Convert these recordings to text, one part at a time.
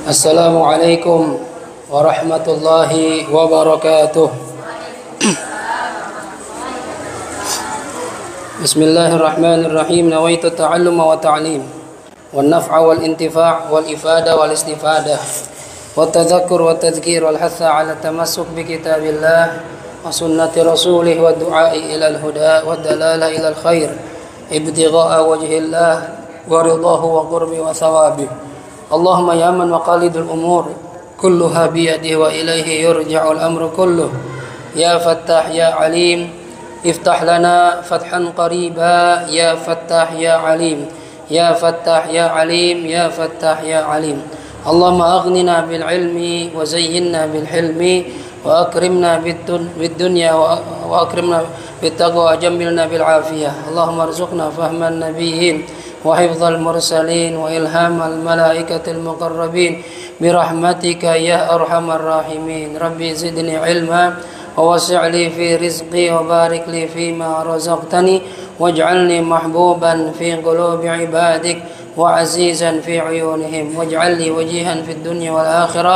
Assalamualaikum warahmatullahi wabarakatuh. Bismillahirrahmanirrahim. Nawaitu ta'alluma wa ta'lim wan naf'a wal intifa' wal ifada wal istifadah wat tadhakkur wat tadhkir wal hatha 'ala tamassuk bi kitabillah wa sunnati rasulih wa du'a'i ila al huda wa dalala ila al khair ibtigha'a wajhillah wa ridahu wa qurbi wa thawabi. Allahumma ya man maqalidul umur kulluha biyadihi wa ilaihi yurja'ul amru kulluh. Ya Fattah ya Alim, iftah lana fathan qariba. Ya Fattah ya Alim, ya Fattah ya Alim, ya Fattah ya Alim. Allahumma aghnina bil ilmi wa zayyinna bil hilmi wa akrimna bid dunya wa akrimna bit taqwa wa jammilna bil afiyah. Allahumma arzuqna fahman nabiyyin وحفظ المرسلين وإلهام الملائكة المقربين برحمتك يا أرحم الراحمين. ربي زدني علما ووسع لي في رزقي وبارك لي فيما رزقتني واجعلني محبوبا في قلوب عبادك وعزيزا في عيونهم واجعل لي وجيها في الدنيا والآخرة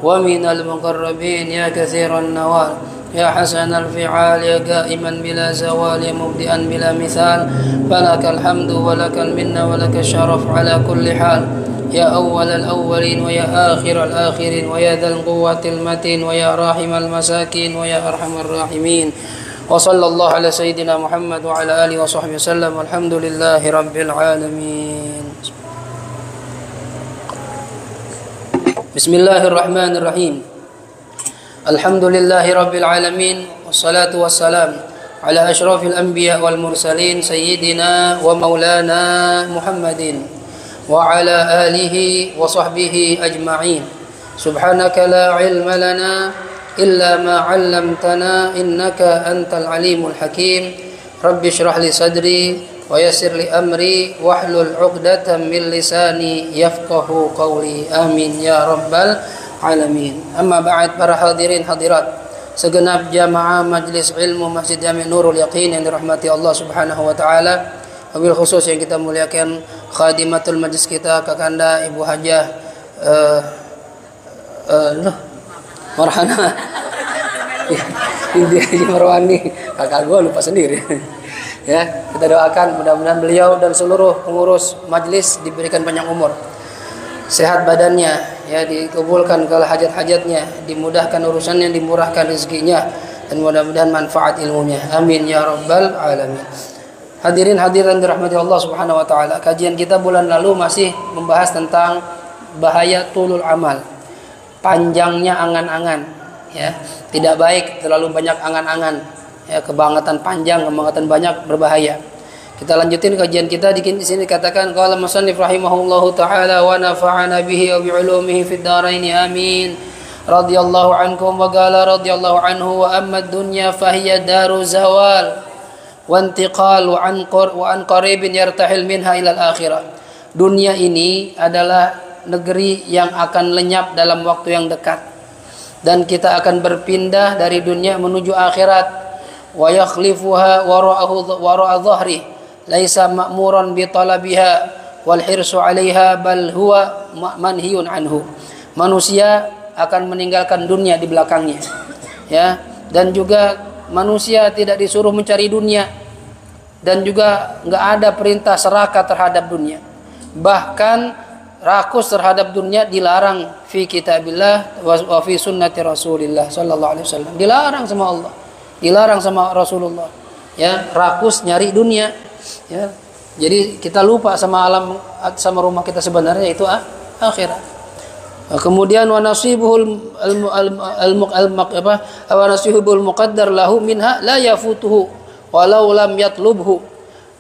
ومن المقربين يا كثير النوال يا حسن الفعال يا قائما بلا زوال يا مبدئا بلا مثال فلك الحمد ولك المنة ولك الشرف على كل حال يا أول الأولين ويا آخر الآخرين ويا ذا القوة المتين ويا راحم المساكين ويا أرحم الراحمين وصلى الله على سيدنا محمد وعلى آله وصحبه وسلم والحمد لله رب العالمين. بسم الله الرحمن الرحيم. Alhamdulillahi rabbil alamin wassalatu wassalam ala asyrafil anbiya wal mursalin sayyidina wa maulana Muhammadin wa ala alihi wa sahbihi ajma'in. Subhanaka la ilma lana illa ma 'allamtana innaka antal alimul hakim. Rabbi shrah li sadri wa yassir li amri wahlul 'uqdatam min lisani yafqahu qawli. Amin ya rabbal alamin. Amma ba'd, para hadirin hadirat segenap jamaah majlis ilmu Masjid Jami' Nurul Yaqin yang dirahmati Allah Subhanahu wa taala. Wabil khusus yang kita muliakan khadimatul majlis kita Kakanda Ibu Hajah Marhana Indi Haji Marwani, kakak gue lupa sendiri. Ya, kita doakan mudah-mudahan beliau dan seluruh pengurus majlis diberikan panjang umur, sehat badannya, ya, dikabulkan segala hajat-hajatnya, dimudahkan urusannya, dimurahkan rezekinya, dan mudah-mudahan manfaat ilmunya. Amin ya rabbal alamin. Hadirin hadirin dirahmati Allah Subhanahu wa taala. Kajian kita bulan lalu masih membahas tentang bahaya tulul amal. Panjangnya angan-angan, ya. Tidak baik terlalu banyak angan-angan. Ya, kebangetan panjang, kebangetan banyak berbahaya. Kita lanjutin kajian kita di sini dikatakan qala musannif rahimahullahu taala wa nafa'ana bihi wa bi ulumihi fid dharain amin. Radhiyallahu ankum wa qala radhiyallahu anhu wa amma ad-dunya fa hiya daru zawal wa intiqal wa an qaribin yartahil minha ila al-akhirah. Dunia ini adalah negeri yang akan lenyap dalam waktu yang dekat, dan kita akan berpindah dari dunia menuju akhirat. Wa yakhlifuha wara'a dhahri laisa ma'muran bi talabiha wal hirsu 'alaiha bal huwa manhiyun anhu. Manusia akan meninggalkan dunia di belakangnya, ya, dan juga manusia tidak disuruh mencari dunia, dan juga enggak ada perintah serakah terhadap dunia. Bahkan rakus terhadap dunia dilarang fi kitabillah wa fi sunnati Rasulillah sallallahu alaihi wasallam. Dilarang sama Allah, dilarang sama Rasulullah, ya, rakus nyari dunia. Ya, jadi kita lupa sama alam, sama rumah kita sebenarnya itu akhirat. Kemudian wa nasibuhul muqaddar lahu minha la yafutuhu walau lam yatlubhu.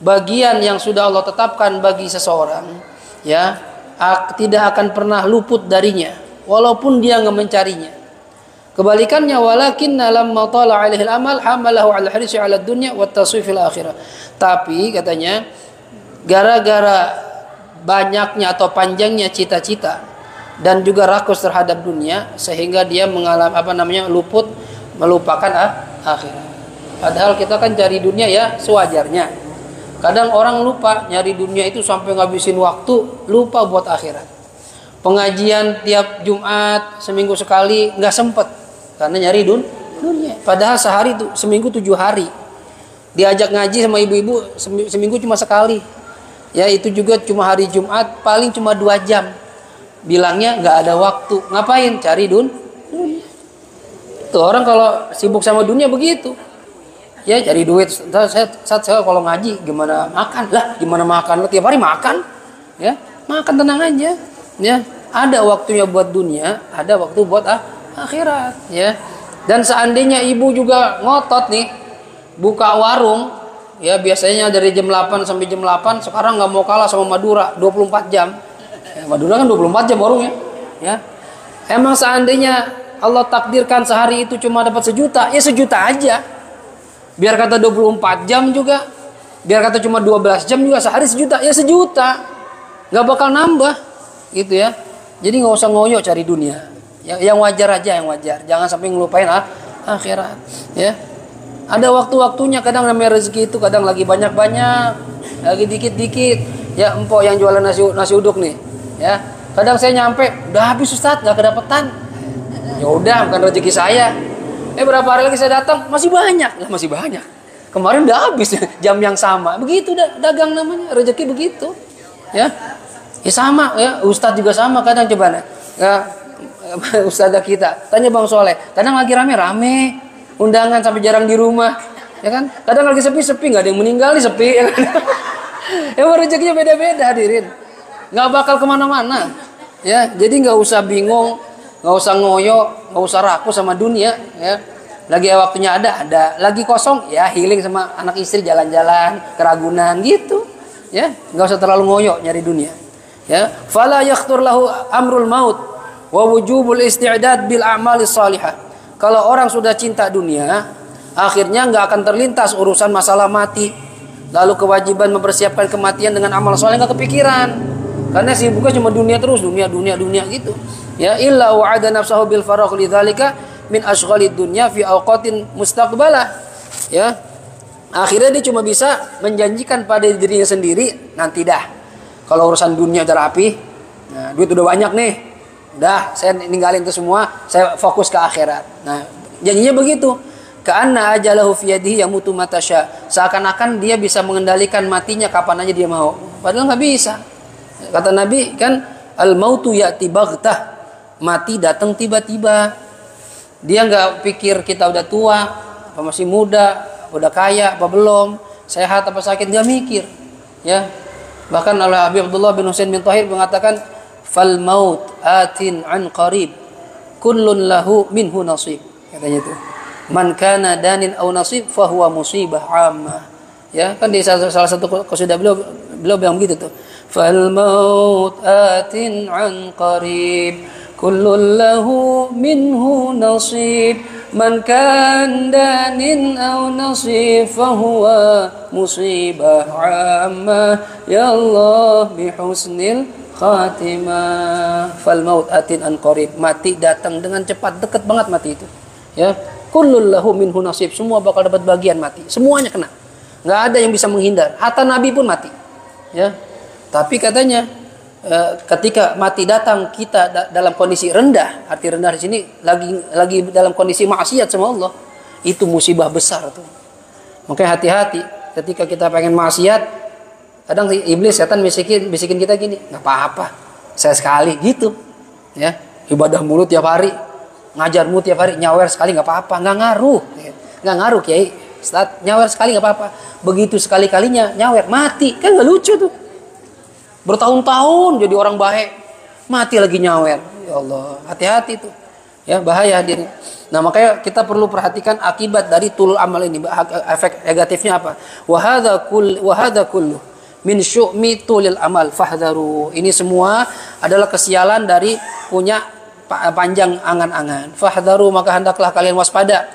Bagian yang sudah Allah tetapkan bagi seseorang, ya, tidak akan pernah luput darinya walaupun dia enggak mencarinya. Kebalikannya, walakinna lamma tala 'alaihi al-amal hamalahu 'ala al-hirsi 'ala ad-dunya wa at-taswif fil akhirah. Tapi katanya gara-gara banyaknya atau panjangnya cita-cita dan juga rakus terhadap dunia sehingga dia mengalami luput, melupakan akhirat. Padahal kita kan cari dunia ya sewajarnya. Kadang orang lupa nyari dunia itu sampai ngabisin waktu, lupa buat akhirat. Pengajian tiap Jumat seminggu sekali nggak sempet karena nyari dunia. Padahal sehari tuh seminggu 7 hari. Diajak ngaji sama ibu-ibu seminggu cuma sekali. Ya itu juga cuma hari Jumat paling cuma 2 jam. Bilangnya nggak ada waktu. Ngapain? Cari dunia. Tuh orang kalau sibuk sama dunia begitu. Ya cari duit. Saya kalau ngaji gimana makan? Lah gimana makan? Lo tiap hari makan? Ya makan tenang aja. Ya ada waktunya buat dunia, ada waktu buat akhirat. Ya dan seandainya ibu juga ngotot nih buka warung, ya biasanya dari jam 8 sampai jam 8, sekarang nggak mau kalah sama Madura 24 jam. Ya, Madura kan 24 jam warungnya. Ya emang seandainya Allah takdirkan sehari itu cuma dapat 1 juta, ya 1 juta aja. Biar kata 24 jam juga, biar kata cuma 12 jam juga, sehari 1 juta, ya 1 juta. Nggak bakal nambah, gitu ya. Jadi nggak usah ngoyo cari dunia. Yang wajar aja, yang wajar. Jangan sampai ngelupain akhirat. Ya, ada waktu-waktunya. Kadang namanya rezeki itu kadang lagi banyak-banyak, lagi dikit-dikit. Ya, empok yang jualan nasi uduk nih. Ya, kadang saya nyampe, udah habis Ustadz, nggak kedapetan. Ya udah, bukan rezeki saya. Berapa hari lagi saya datang, masih banyak. Lah masih banyak. Kemarin udah habis jam yang sama. Begitu dagang namanya, rezeki begitu. Ya sama ya, Ustadz juga sama kadang. Coba ya, Ustadzah kita tanya Bang Soleh, kadang lagi rame-rame undangan sampai jarang di rumah, ya kan? Kadang lagi sepi-sepi, nggak ada yang meninggal nih, sepi, ya kan? Rezekinya beda-beda hadirin, nggak bakal kemana-mana. Ya jadi nggak usah bingung, nggak usah ngoyo, nggak usah rakus sama dunia. Ya lagi waktunya ada, lagi kosong ya healing sama anak istri, jalan-jalan ke Ragunan gitu. Ya nggak usah terlalu ngoyo nyari dunia. Ya fala yakhtur lahu amrul maut wa wujubul isti'dad bil a'malis salihah. Kalau orang sudah cinta dunia, akhirnya nggak akan terlintas urusan masalah mati, lalu kewajiban mempersiapkan kematian dengan amal saleh nggak kepikiran, karena sibuknya cuma dunia terus, dunia gitu. Ya illa wa'ada nafsahu bil faragh lidzalika min ashghalid dunya fi awqatin mustaqbalah. Ya akhirnya dia cuma bisa menjanjikan pada dirinya sendiri, nanti dah kalau urusan dunia udah rapi, nah, duit udah banyak nih, udah saya ninggalin itu semua, saya fokus ke akhirat. Nah janjinya begitu, ka'anna ajalahu fi yadihi yamutu mata sya, seakan-akan dia bisa mengendalikan matinya kapan aja dia mau, padahal nggak bisa. Kata Nabi kan, al mautu ya'ti baghtah, mati datang tiba-tiba. Dia nggak pikir kita udah tua, apa masih muda, udah kaya apa belum, sehat apa sakit, nggak mikir. Ya bahkan oleh Habib Abdullah bin Husain bin Tahir mengatakan, fal maut atin an qarib kullun lahu minhu nasib, katanya itu. Man kana danin aw nasib fahuwa musibah ammah. Ya kan di salah satu qasidah beliau bilang begitu tuh, fal maut atin an qarib kullun lahu minhu nasib, man kan danin aw nasib fahuwa musibah amma, ya Allah bihusnil khatimah. Fal maut atin an qarib, mati datang dengan cepat, dekat banget mati itu. Ya kullun lahu minhu nasib, semua bakal dapat bagian mati, semuanya kena, nggak ada yang bisa menghindar. Hatta Nabi pun mati. Ya tapi katanya ketika mati datang kita dalam kondisi rendah, arti rendah di sini lagi dalam kondisi maksiat sama Allah, itu musibah besar tuh. Makanya hati-hati ketika kita pengen maksiat. Kadang iblis setan bisikin kita gini, nggak apa-apa, saya sekali gitu. Ya ibadah mulu tiap hari, ngajarmu tiap hari, nyawer sekali nggak apa-apa, nggak ngaruh Kiai. Ustaz, nyawer sekali nggak apa-apa. Begitu sekali-kalinya nyawer mati, kan nggak lucu tuh. Bertahun-tahun jadi orang baik, mati lagi nyawer. Ya Allah, hati-hati tuh. Ya bahaya diri. Nah makanya kita perlu perhatikan akibat dari tulul amal ini, efek negatifnya apa? Wahada kullu min syu'mi tulil amal fahdharu. Ini semua adalah kesialan dari punya panjang angan-angan. Fahdharu, maka hendaklah kalian waspada.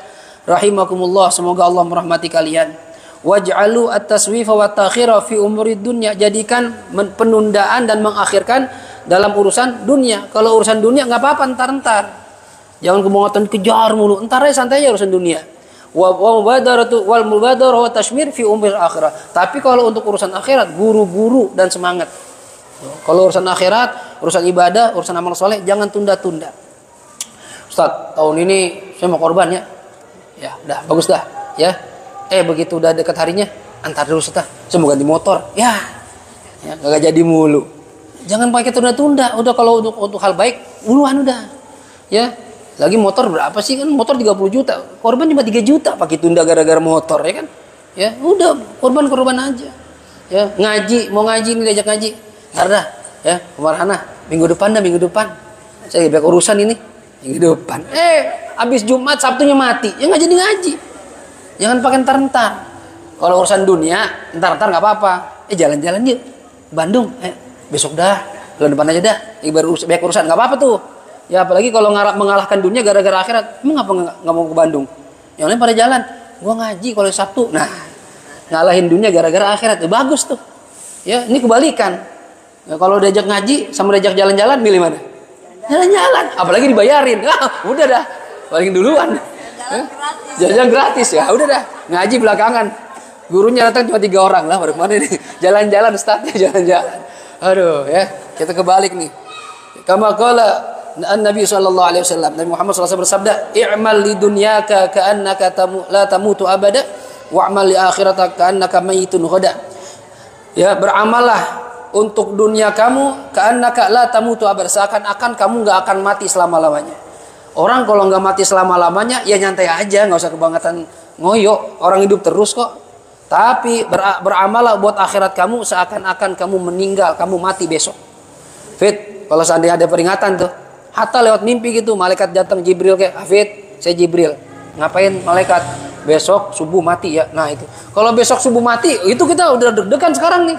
Rahimakumullah, semoga Allah merahmati kalian. Waj'alu at-taswifa wa at-takhira fi umuri dunya, jadikan penundaan dan mengakhirkan dalam urusan dunia. Kalau urusan dunia enggak apa-apa, entar. Jangan kemongotan kejar mulu. Entar aja, santai aja urusan dunia. Wa mubadaratu wal mubadarah wa tashmir fi umuril akhirah. Tapi kalau untuk urusan akhirat, buru-buru dan semangat. Kalau urusan akhirat, urusan ibadah, urusan amal soleh, jangan tunda-tunda. Ustaz, tahun ini saya mau korban ya. Ya, udah bagus dah, ya. Begitu udah dekat harinya, antar dulu Ustaz, saya mau ganti motor. Ya gak jadi mulu. Jangan pakai tunda-tunda. Udah kalau untuk hal baik, duluan udah. Ya, lagi motor berapa sih kan? Motor 30 juta, korban cuma 3 juta pakai tunda gara-gara motor, ya kan? Ya, udah korban aja. Ya, ngaji, mau ngaji nih, diajak ngaji. Ntar dah, ya, kemana? Minggu depan. Saya banyak urusan ini. Minggu depan. Habis Jumat, Sabtunya mati. Ya nggak jadi ngaji. Jangan pakai ntar. Kalau urusan dunia, ntar nggak apa-apa. Jalan-jalan yuk. Bandung. Besok dah. Bulan depan aja dah. Baru banyak urusan, nggak apa-apa tuh. Ya apalagi kalau mengalahkan dunia gara-gara akhirat. Emang ngapa nggak mau ke Bandung? Yang lain pada jalan. Gua ngaji kalau Sabtu. Nah, ngalahin dunia gara-gara akhirat. Bagus tuh. Ya, ini kebalikan. Ya, kalau diajak ngaji sama diajak jalan-jalan, milih mana? Jalan-jalan, apalagi dibayarin. Udah dah, paling duluan. Jalan gratis ya, udah dah. Ngaji belakangan. Gurunya datang cuma 3 orang lah, baru kemana nih? Jalan-jalan, ustadznya jalan-jalan. Aduh, ya, kita kebalik nih. Kama qala Nabi sallallahu alaihi wasallam, Nabi Muhammad sallallahu alaihi wasallam bersabda, "I'mal li dunyaka ka'annaka la tamutu abada, wa'mal li akhiratika ka'annaka mayitun ghada." Ya, beramallah untuk dunia kamu ka'annaka la tamutu abada, seakan-akan kamu nggak akan mati selama-lamanya. Orang kalau nggak mati selama-lamanya ya nyantai aja, nggak usah kebangetan ngoyo. Orang hidup terus kok. Tapi beramallah buat akhirat kamu seakan-akan kamu meninggal, kamu mati besok. Fit, kalau seandainya ada peringatan tuh, hatta lewat mimpi gitu, malaikat datang Jibril kayak, Fit, saya Jibril. Ngapain malaikat? Besok subuh mati ya. Nah itu. Kalau besok subuh mati, itu kita udah deg-degan sekarang nih.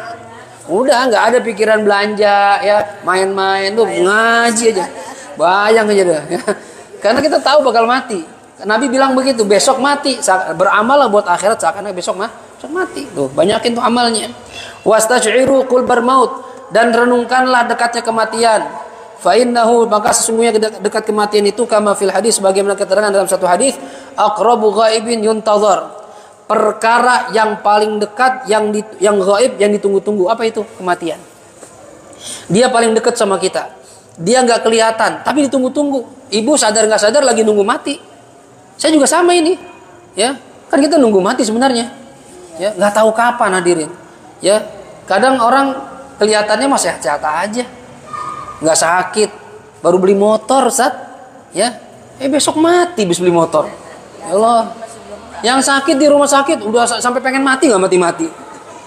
Udah nggak ada pikiran belanja ya, main-main tuh, ngaji aja, bayang aja dah ya. Karena kita tahu bakal mati. Nabi bilang begitu, besok mati. Beramal buat akhirat seakan besok mati. Tuh banyakin tuh amalnya. Wastash'iru qulbar maut, dan renungkanlah dekatnya kematian. Fa innahu, maka sesungguhnya dekat kematian itu kama fil hadis, bagaimana keterangan dalam satu hadis, aqrabu ghaibin yuntazar. Perkara yang paling dekat, yang gaib, yang ditunggu-tunggu. Apa itu? Kematian. Dia paling dekat sama kita. Dia nggak kelihatan, tapi ditunggu-tunggu. Ibu sadar nggak sadar lagi nunggu mati. Saya juga sama ini, ya. Kan kita nunggu mati sebenarnya, ya. Nggak tahu kapan hadirin, ya. Kadang orang kelihatannya masih sehat-sehat aja, nggak sakit, baru beli motor, Ustaz, ya. Besok mati bis beli motor. Ya Allah. Yang sakit di rumah sakit udah sampai pengen mati nggak mati-mati.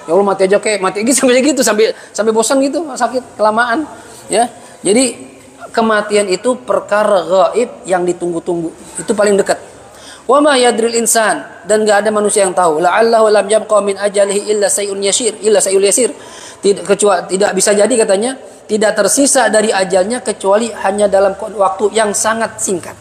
Ya Allah, mati aja kayak mati gitu sampai bosan gitu, sakit kelamaan, ya. Jadi kematian itu perkara gaib yang ditunggu-tunggu. Itu paling dekat. Wa ma yadril insan, dan enggak ada manusia yang tahu. La'allahu lam yabqa min ajalihi illa sayun yasir. Tidak bisa jadi katanya, tidak tersisa dari ajalnya kecuali hanya dalam waktu yang sangat singkat.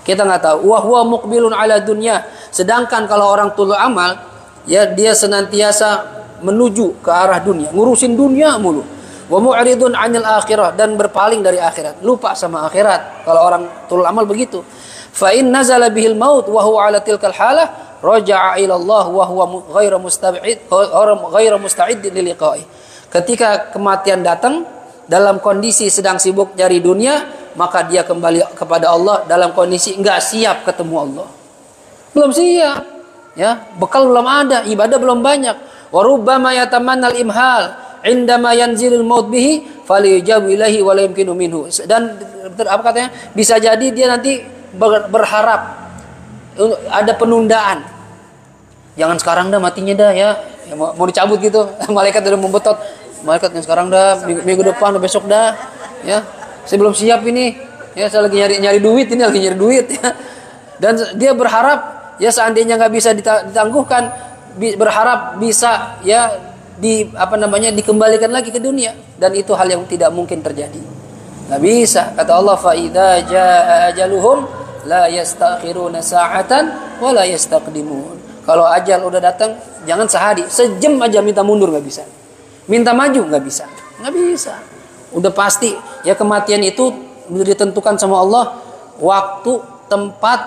Kita nggak tahu. Wa huwa muqbilun ala dunya. Sedangkan kalau orang tulul amal, ya dia senantiasa menuju ke arah dunia, ngurusin dunia mulu. Wa mu'ridun 'anil akhirah, dan berpaling dari akhirat, lupa sama akhirat. Kalau orang tulul amal begitu. Fa in nazala bihil maut wa huwa 'ala tilkal halah, raja'a ila Allah wa huwa ghairu musta'id liliqa'i. Ketika kematian datang dalam kondisi sedang sibuk cari dunia, maka dia kembali kepada Allah dalam kondisi enggak siap ketemu Allah. Belum siap, ya, bekal belum ada, ibadah belum banyak. Wa rubbama yatamanna al-imhal indama yanzilul maut bihi falyujab ilahi wa la yumkinu minhu. Dan apa katanya? Bisa jadi dia nanti berharap ada penundaan. Jangan sekarang dah, matinya dah ya. Mau dicabut gitu. Malaikat udah membetot. Malaikat yang sekarang dah, minggu depan, besok dah, ya. Saya belum siap ini, ya, saya lagi nyari duit ini, lagi nyari duit, ya. Dan dia berharap, ya, seandainya nggak bisa ditangguhkan, berharap bisa, ya, dikembalikan lagi ke dunia, dan itu hal yang tidak mungkin terjadi. Nggak bisa. Kata Allah, fa idza jaa ajaluhum la yastakhiruna sa'atan wa la yastaqdimun. Kalau ajal udah datang, jangan sehari, sejam aja minta mundur nggak bisa, minta maju nggak bisa, nggak bisa. Udah pasti, ya, kematian itu udah ditentukan sama Allah, waktu, tempat,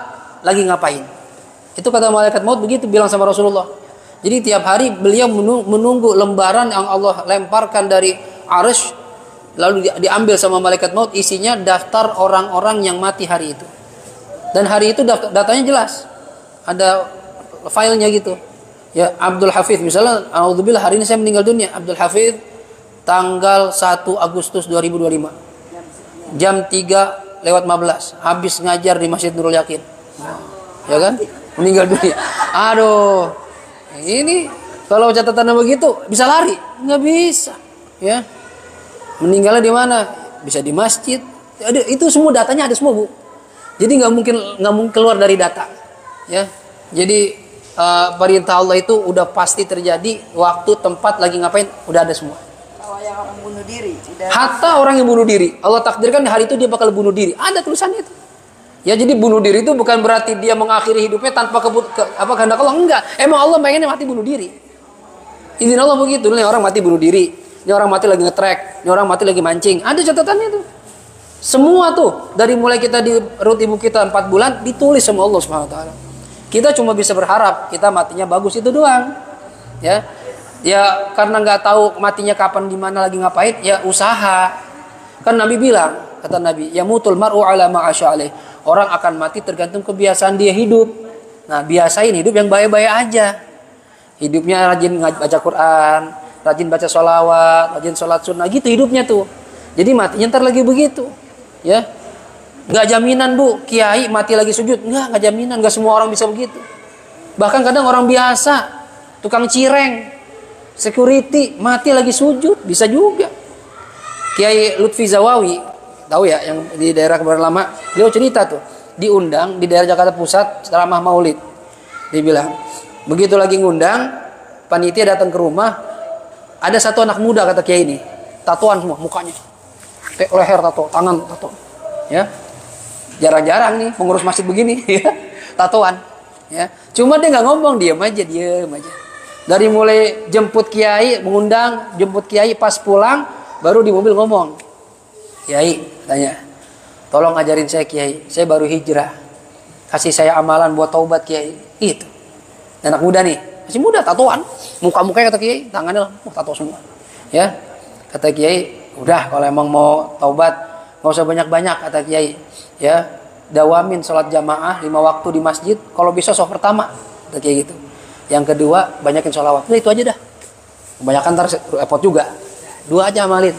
lagi ngapain. Itu kata malaikat maut begitu bilang sama Rasulullah. Jadi tiap hari beliau menunggu lembaran yang Allah lemparkan dari arsy, lalu diambil sama malaikat maut, isinya daftar orang-orang yang mati hari itu. Dan hari itu datanya jelas, ada filenya gitu. Ya, Abdul Hafidh misalnya, alhamdulillah hari ini saya meninggal dunia. Abdul Hafidh tanggal 1 Agustus 2025 jam 3:15 habis ngajar di Masjid Nurul Yakin. Ya kan? Meninggal dunia. Aduh. Ini kalau catatan begitu bisa lari? Nggak bisa. Ya. Meninggalnya di mana? Bisa di masjid. Itu semua datanya ada semua, Bu. Jadi nggak mungkin keluar dari data. Ya. Jadi perintah Allah itu udah pasti terjadi, waktu, tempat, lagi ngapain, udah ada semua. Kalau yang orang bunuh diri, hatta orang yang bunuh diri, Allah takdirkan di hari itu dia bakal bunuh diri. Ada tulisannya itu. Ya, jadi bunuh diri itu bukan berarti dia mengakhiri hidupnya tanpa kehendak Allah, enggak. Emang Allah pengennya mati bunuh diri. Izin Allah begitu. Ini orang mati bunuh diri, ini orang mati lagi ngetrek, ini orang mati lagi mancing. Ada catatannya tuh. Semua tuh dari mulai kita di perut ibu kita 4 bulan ditulis sama Allah Subhanahu wa taala. Kita cuma bisa berharap kita matinya bagus itu doang. Ya. Ya karena nggak tahu matinya kapan, di mana, lagi ngapain, ya usaha. Kan Nabi bilang, kata Nabi, ya mutul mar'u ala ma'asya alaih. Orang akan mati tergantung kebiasaan dia hidup. Nah, biasain hidup yang baik-baik aja. Hidupnya rajin baca Quran, rajin baca sholawat, rajin sholat sunnah, gitu hidupnya tuh. Jadi matinya ntar lagi begitu. Ya, nggak jaminan, Bu, kiai mati lagi sujud. Nggak jaminan, nggak semua orang bisa begitu. Bahkan kadang orang biasa, tukang cireng, security, mati lagi sujud, bisa juga. Kiai Lutfi Zawawi, tahu ya, yang di daerah Kebayoran Lama, beliau cerita tuh, diundang di daerah Jakarta Pusat ceramah Maulid. Dia bilang, begitu lagi ngundang, panitia datang ke rumah, ada satu anak muda, kata kiai ini, tatoan semua mukanya, leher tato, tangan tato, ya, jarang-jarang nih pengurus masjid begini, ya, tatoan, ya, cuma dia nggak ngomong, diem aja. Dari mulai jemput kiai, mengundang, jemput kiai, pas pulang, baru di mobil ngomong, Kiai, tanya, tolong ajarin saya Kiai, saya baru hijrah, kasih saya amalan buat taubat Kiai. Itu anak muda nih, masih muda, tatoan, muka-mukanya kata Kiai, tangannya tato semua. Ya, kata Kiai, udah kalau emang mau taubat nggak usah banyak-banyak, kata Kiai. Ya, dawamin sholat jamaah 5 waktu di masjid, kalau bisa sholat pertama, kata Kiai gitu. Yang kedua banyakin sholawat, udah itu aja dah. Kebanyakan ntar repot juga. 2 aja amalin.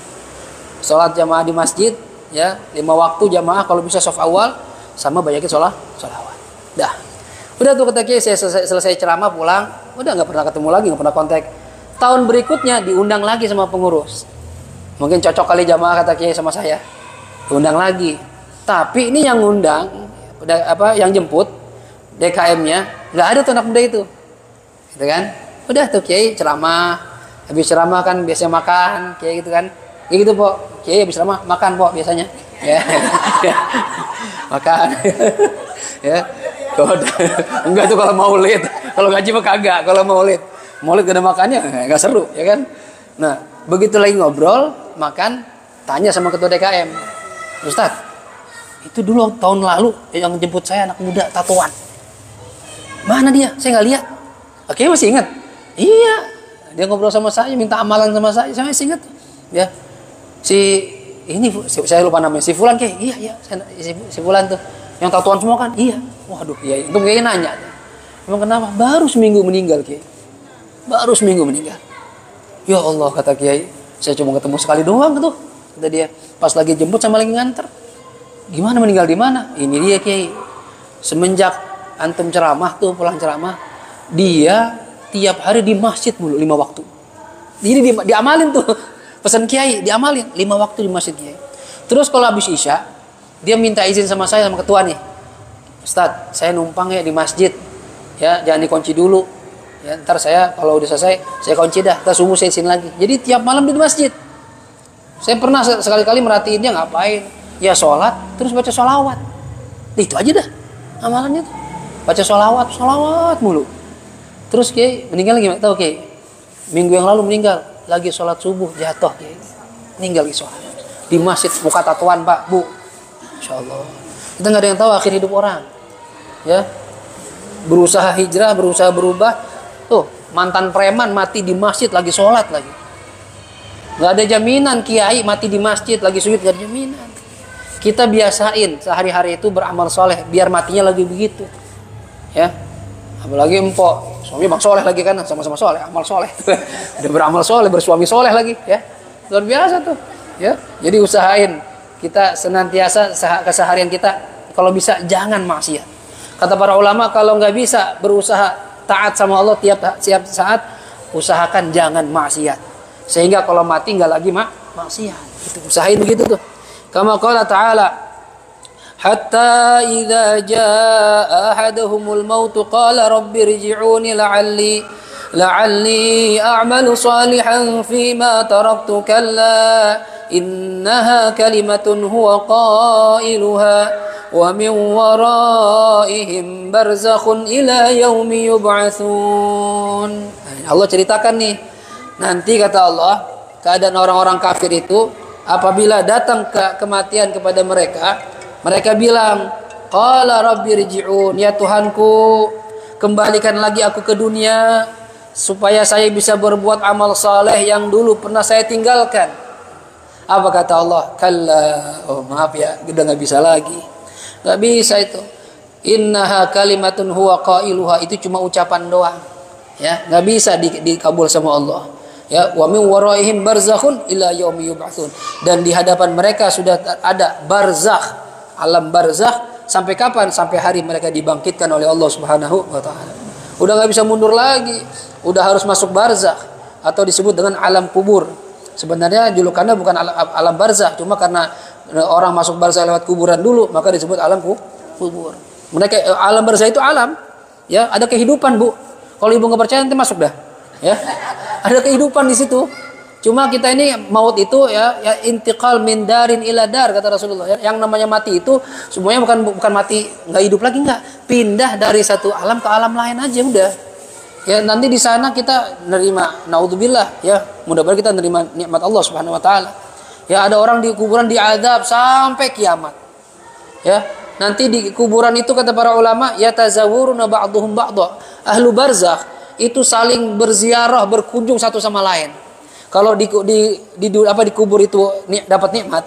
Sholat jamaah di masjid, ya, 5 waktu jamaah kalau bisa soft awal, sama banyakin sholawat. Dah. Udah tuh kata Kiai, saya selesai ceramah pulang, udah nggak pernah ketemu lagi, nggak pernah kontak. Tahun berikutnya diundang lagi sama pengurus. Mungkin cocok kali jamaah, kata Kiai, sama saya. Diundang lagi. Tapi ini yang ngundang, yang jemput DKM-nya nggak ada tuh anak muda itu. Gitu kan? Udah tuh Kiai ceramah, habis ceramah kan biasanya makan, Kiai gitu kan. Kayak gitu, Pok. Kiai habis ceramah makan, Pok, biasanya. Ya. Makan. Ya. Enggak tuh kalau maulid. Kalau ngaji mah kagak, kalau maulid. Maulid gak ada makannya, enggak seru, ya kan? Nah, begitu lagi ngobrol, makan, tanya sama ketua DKM. Ustaz, itu dulu tahun lalu yang jemput saya anak muda tatoan. Mana dia? Saya nggak lihat. Oke, masih ingat? Iya. Dia ngobrol sama saya, minta amalan sama saya masih ingat. Ya. Saya lupa namanya. Si Fulan kayak, iya, si Fulan tuh. Yang tatoan semua kan? Iya. Waduh, iya. Itu kayaknya nanya. Emang kenapa? Baru seminggu meninggal, Kiai. Baru seminggu meninggal. Ya Allah, kata Kiai. Saya cuma ketemu sekali doang tuh. Kata dia. Pas lagi jemput sama lagi nganter. Gimana meninggal di mana? Ini dia, Kiai. Semenjak antum ceramah tuh, pulang ceramah, dia tiap hari di masjid mulu 5 waktu. Jadi diamalin tuh. Pesan Kiai, diamalin 5 waktu di masjid Kiai. Terus kalau habis Isya, dia minta izin sama saya, sama ketua nih. Ustaz, saya numpang ya di masjid. Ya, jangan dikunci dulu. Ya, ntar saya kalau udah selesai, saya kunci dah. Ntar subuh saya izin lagi. Jadi tiap malam di masjid. Saya pernah sekali-kali merhatiin dia ngapain. Ya sholat, terus baca sholawat. Itu aja dah amalannya tuh. Baca sholawat mulu. Terus Kiai meninggal lagi, tahu Kiai? Minggu yang lalu meninggal, lagi sholat subuh jatuh Kiai. Meninggal lagi sholat. Di masjid, muka tatuan Pak, Bu. Insya Allah. Kita nggak ada yang tahu akhir hidup orang. Ya. Berusaha hijrah, berusaha berubah. Tuh, mantan preman mati di masjid lagi sholat lagi. Nggak ada jaminan kiai mati di masjid lagi sujud, nggak ada jaminan. Kita biasain sehari-hari itu beramal soleh biar matinya lagi begitu, ya. Apalagi empok, suami bang soleh lagi kan, sama-sama soleh, amal soleh, udah beramal soleh, bersuami soleh lagi, ya, luar biasa tuh, ya. Jadi usahain kita senantiasa keseharian kita kalau bisa jangan maksiat. Kata para ulama kalau nggak bisa berusaha taat sama Allah tiap saat, usahakan jangan maksiat. Sehingga kalau mati nggak lagi maksiat. Itu usahain begitu tuh. Kama qala ta'ala, hatta idza jaa ahaduhumul maut qala rabbi irji'uni la'alli a'malu salihan fima taraktu kalla innaha kalimatun huwa qailuha wa min waraihim barzakhun ila yaumi yub'atsun. Allah ceritakan nih, nanti kata Allah, keadaan orang-orang kafir itu apabila datang kematian kepada mereka, mereka bilang, qala rabbi irji'un, ya Tuhanku, kembalikan lagi aku ke dunia supaya saya bisa berbuat amal saleh yang dulu pernah saya tinggalkan. Apa kata Allah? Kalla, oh maaf ya, udah nggak bisa lagi, nggak bisa itu. Innaha kalimatun huwa qailuha, itu cuma ucapan doang, ya, nggak bisa dikabul sama Allah. Ya, wa min waraihim barzakhun ila yaumi yub'atsun, dan di hadapan mereka sudah ada barzakh, alam barzakh, sampai kapan? Sampai hari mereka dibangkitkan oleh Allah Subhanahu wa taala. Udah nggak bisa mundur lagi, udah harus masuk barzakh atau disebut dengan alam kubur. Sebenarnya julukannya bukan alam barzakh, cuma karena orang masuk barzakh lewat kuburan dulu, maka disebut alam kubur. Mereka alam barzakh itu alam, ya, ada kehidupan, Bu. Kalau ibu nggak percaya nanti masuk dah, ya. Ada kehidupan di situ. Cuma kita ini maut itu ya intiqal min darin ila dar, kata Rasulullah. Yang namanya mati itu semuanya bukan mati nggak hidup lagi, nggak. Pindah dari satu alam ke alam lain aja udah. Ya nanti di sana kita nerima, naudzubillah, ya. Mudah-mudahan kita nerima nikmat Allah Subhanahu wa taala. Ya ada orang di kuburan diazab sampai kiamat. Ya, nanti di kuburan itu kata para ulama, yatazawuruna ba'dhum ba'dha. Ahlu barzakh itu saling berziarah, berkunjung satu sama lain. Kalau di kubur itu dapat nikmat,